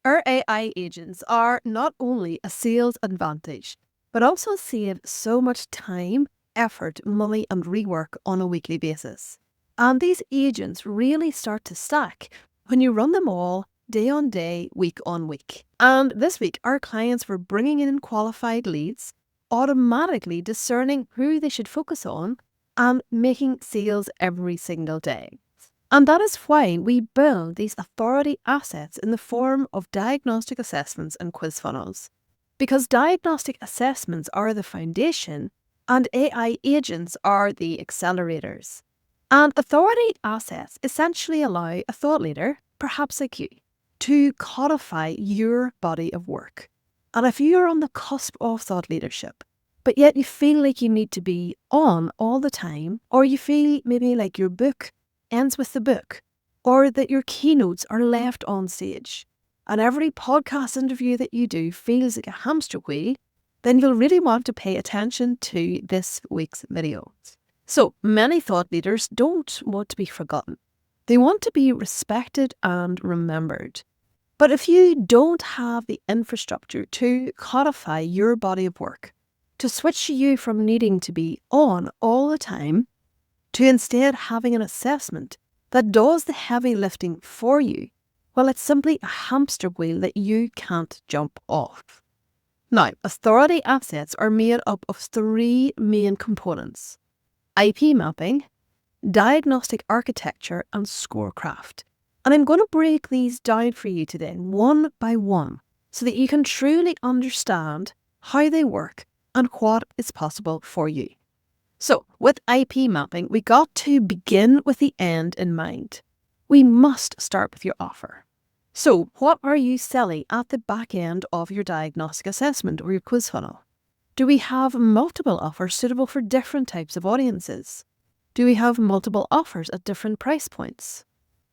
Our AI agents are not only a sales advantage, but also save so much time, effort, money, and rework on a weekly basis. And these agents really start to stack when you run them all day on day, week on week. And this week, our clients were bringing in qualified leads, automatically discerning who they should focus on, and making sales every single day. And that is why we build these authority assets in the form of diagnostic assessments and quiz funnels. Because diagnostic assessments are the foundation and AI agents are the accelerators. And authority assets essentially allow a thought leader, perhaps like you, to codify your body of work. And if you're on the cusp of thought leadership, but yet you feel like you need to be on all the time, or you feel maybe like your book ends with the book, or that your keynotes are left on stage, and every podcast interview that you do feels like a hamster wheel, then you'll really want to pay attention to this week's video. So many thought leaders don't want to be forgotten. They want to be respected and remembered. But if you don't have the infrastructure to codify your body of work, to switch you from needing to be on all the time to instead having an assessment that does the heavy lifting for you, well, it's simply a hamster wheel that you can't jump off. Now, authority assets are made up of three main components: IP mapping, diagnostic architecture, and scorecraft. And I'm going to break these down for you today, one by one, so that you can truly understand how they work and what is possible for you. So, with IP mapping, we got to begin with the end in mind. We must start with your offer. So, what are you selling at the back end of your diagnostic assessment or your quiz funnel? Do we have multiple offers suitable for different types of audiences? Do we have multiple offers at different price points?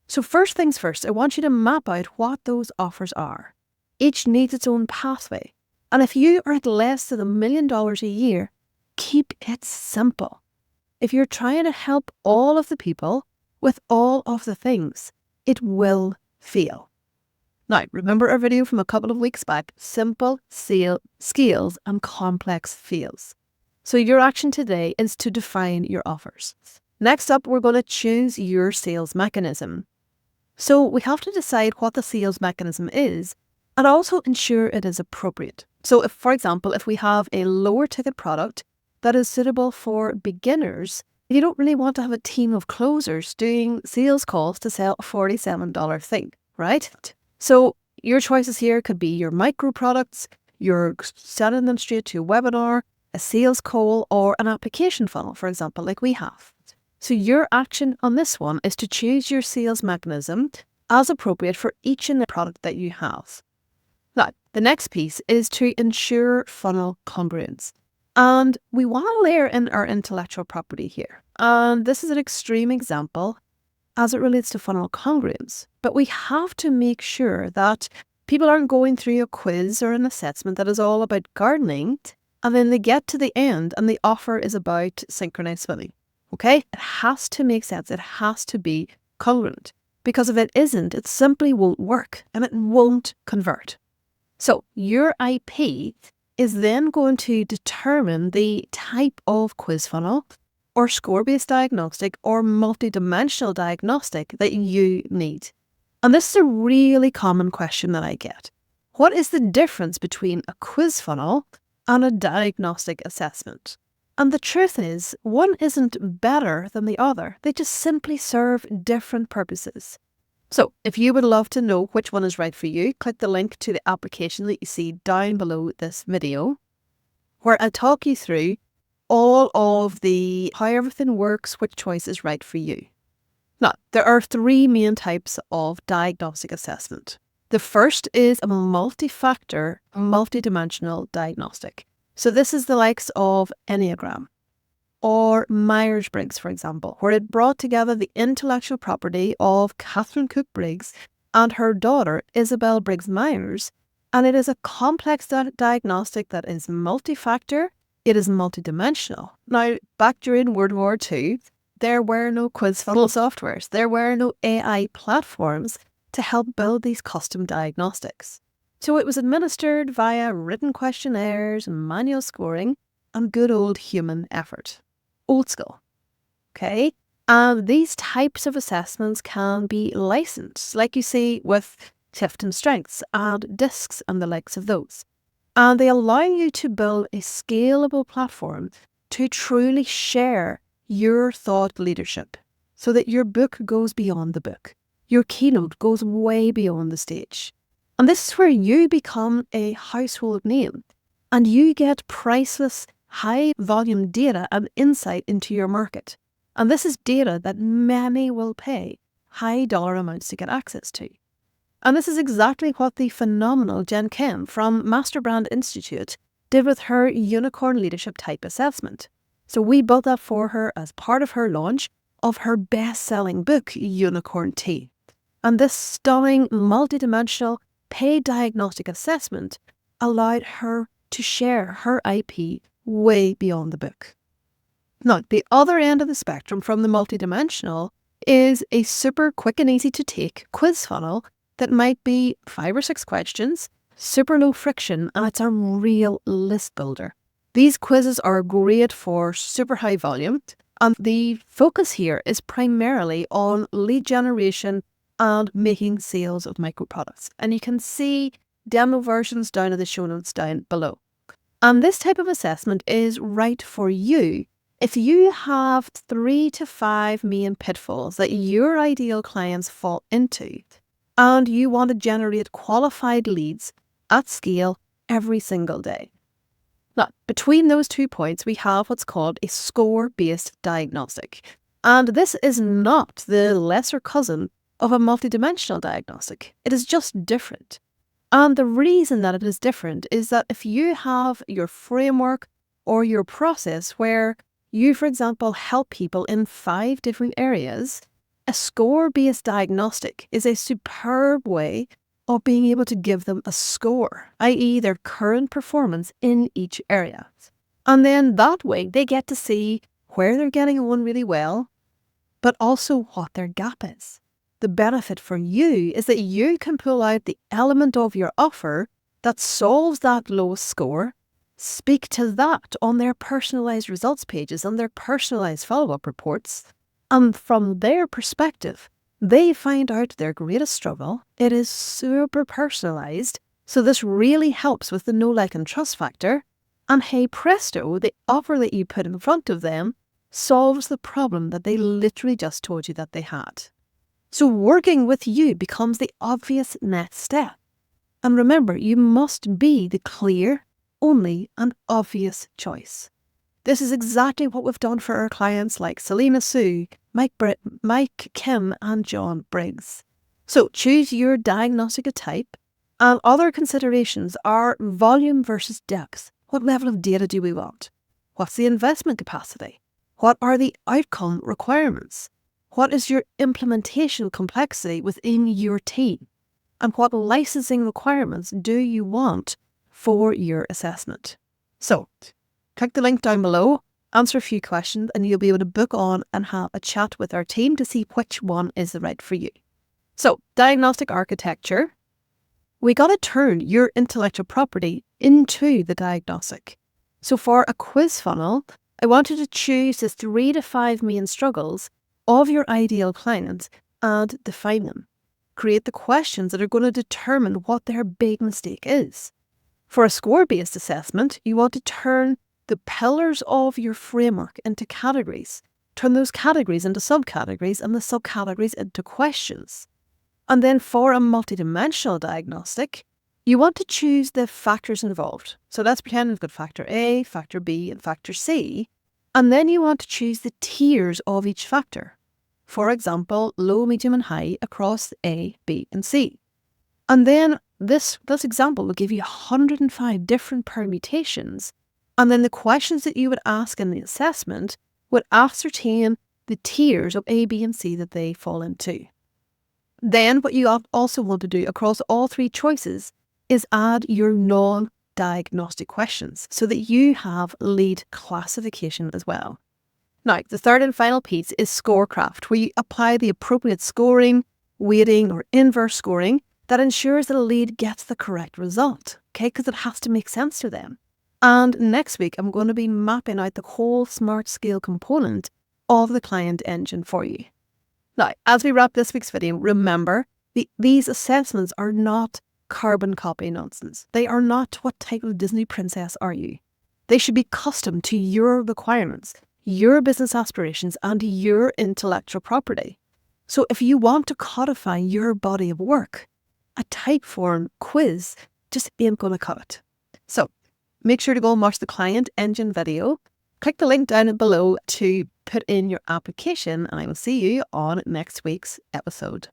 So first things first, I want you to map out what those offers are. Each needs its own pathway. And if you are at less than $1 million a year, keep it simple. If you're trying to help all of the people with all of the things, it will fail. Now, remember our video from a couple of weeks back, simple scales and complex fails. So your action today is to define your offers. Next up, we're going to choose your sales mechanism. So we have to decide what the sales mechanism is and also ensure it is appropriate. So if, for example, if we have a lower ticket product that is suitable for beginners, you don't really want to have a team of closers doing sales calls to sell a $47 thing, right? So your choices here could be your micro products, you're sending them straight to a webinar, a sales call, or an application funnel, for example, like we have. So your action on this one is to choose your sales mechanism as appropriate for each and every product that you have. Now, the next piece is to ensure funnel congruence. And we want to layer in our intellectual property here. And this is an extreme example as it relates to funnel congruence. But we have to make sure that people aren't going through a quiz or an assessment that is all about gardening, and then they get to the end and the offer is about synchronized swimming. Okay? It has to make sense. It has to be congruent. Because if it isn't, it simply won't work and it won't convert. So your IP is then going to determine the type of quiz funnel or score-based diagnostic or multidimensional diagnostic that you need. And this is a really common question that I get. What is the difference between a quiz funnel and a diagnostic assessment? And the truth is, one isn't better than the other. They just simply serve different purposes. So if you would love to know which one is right for you, click the link to the application that you see down below this video, where I talk you through all of how everything works, which choice is right for you. Now, there are three main types of diagnostic assessment. The first is a multi-factor, multi-dimensional diagnostic. So this is the likes of Enneagram or Myers-Briggs, for example, where it brought together the intellectual property of Catherine Cook Briggs and her daughter, Isabel Briggs Myers. And it is a complex diagnostic that is multi-factor, it is multidimensional. Now, back during World War II, there were no quiz funnel softwares. There were no AI platforms to help build these custom diagnostics. So it was administered via written questionnaires, manual scoring, and good old human effort. Old school. Okay? And these types of assessments can be licensed, like you see with Clifton Strengths and DISCs and the likes of those. And they allow you to build a scalable platform to truly share your thought leadership so that your book goes beyond the book. Your keynote goes way beyond the stage. And this is where you become a household name and you get priceless, high volume data and insight into your market. And this is data that many will pay high dollar amounts to get access to. And this is exactly what the phenomenal Jen Kim from Master Brand Institute did with her Unicorn Leadership Type Assessment. So we built that for her as part of her launch of her best-selling book, Unicorn T. And this stunning, multidimensional, paid diagnostic assessment allowed her to share her IP way beyond the book. Now, the other end of the spectrum from the multidimensional is a super quick and easy to take quiz funnel that might be 5 or 6 questions, super low friction, and it's a real list builder. These quizzes are great for super high volume, and the focus here is primarily on lead generation and making sales of micro products. And you can see demo versions down in the show notes down below. And this type of assessment is right for you if you have 3 to 5 main pitfalls that your ideal clients fall into, and you want to generate qualified leads at scale every single day. Now, between those 2 points, we have what's called a score-based diagnostic. And this is not the lesser cousin of a multidimensional diagnostic. It is just different. And the reason that it is different is that if you have your framework or your process where you, for example, help people in 5 different areas, a score-based diagnostic is a superb way of being able to give them a score, i.e. their current performance in each area. And then that way they get to see where they're getting on really well, but also what their gap is. The benefit for you is that you can pull out the element of your offer that solves that lowest score, speak to that on their personalised results pages and their personalised follow-up reports, and from their perspective, they find out their greatest struggle. It is super personalised, so this really helps with the know, like and trust factor, and hey presto, the offer that you put in front of them solves the problem that they literally just told you that they had. So working with you becomes the obvious next step. And remember, you must be the clear, only and obvious choice. This is exactly what we've done for our clients like Selena Sue, Mike Kim and John Briggs. So choose your diagnostic type, and other considerations are volume versus depth. What level of data do we want? What's the investment capacity? What are the outcome requirements? What is your implementation complexity within your team? And what licensing requirements do you want for your assessment? So, click the link down below, answer a few questions, and you'll be able to book on and have a chat with our team to see which one is the right for you. So, diagnostic architecture. We got to turn your intellectual property into the diagnostic. So for a quiz funnel, I want you to choose the 3 to 5 main struggles of your ideal client and define them. Create the questions that are going to determine what their big mistake is. For a score-based assessment, you want to turn the pillars of your framework into categories. Turn those categories into subcategories and the subcategories into questions. And then for a multidimensional diagnostic, you want to choose the factors involved. So let's pretend we've got factor A, factor B, and factor C. And then you want to choose the tiers of each factor. For example, low, medium, and high across A, B, and C. And then this example will give you 105 different permutations. And then the questions that you would ask in the assessment would ascertain the tiers of A, B, and C that they fall into. Then what you also want to do across all 3 choices is add your non-diagnostic questions so that you have lead classification as well. Now, the third and final piece is scorecraft, where you apply the appropriate scoring weighting, or inverse scoring that ensures that a lead gets the correct result, okay? Because it has to make sense to them. And next week, I'm going to be mapping out the whole smart scale component of the client engine for you. Now, as we wrap this week's video, remember, these assessments are not carbon copy nonsense. They are not what type of Disney princess are you. They should be custom to your requirements, your business aspirations, and your intellectual property. So if you want to codify your body of work, a Typeform quiz just ain't going to cut it. So make sure to go and watch the client engine video. Click the link down below to put in your application, and I will see you on next week's episode.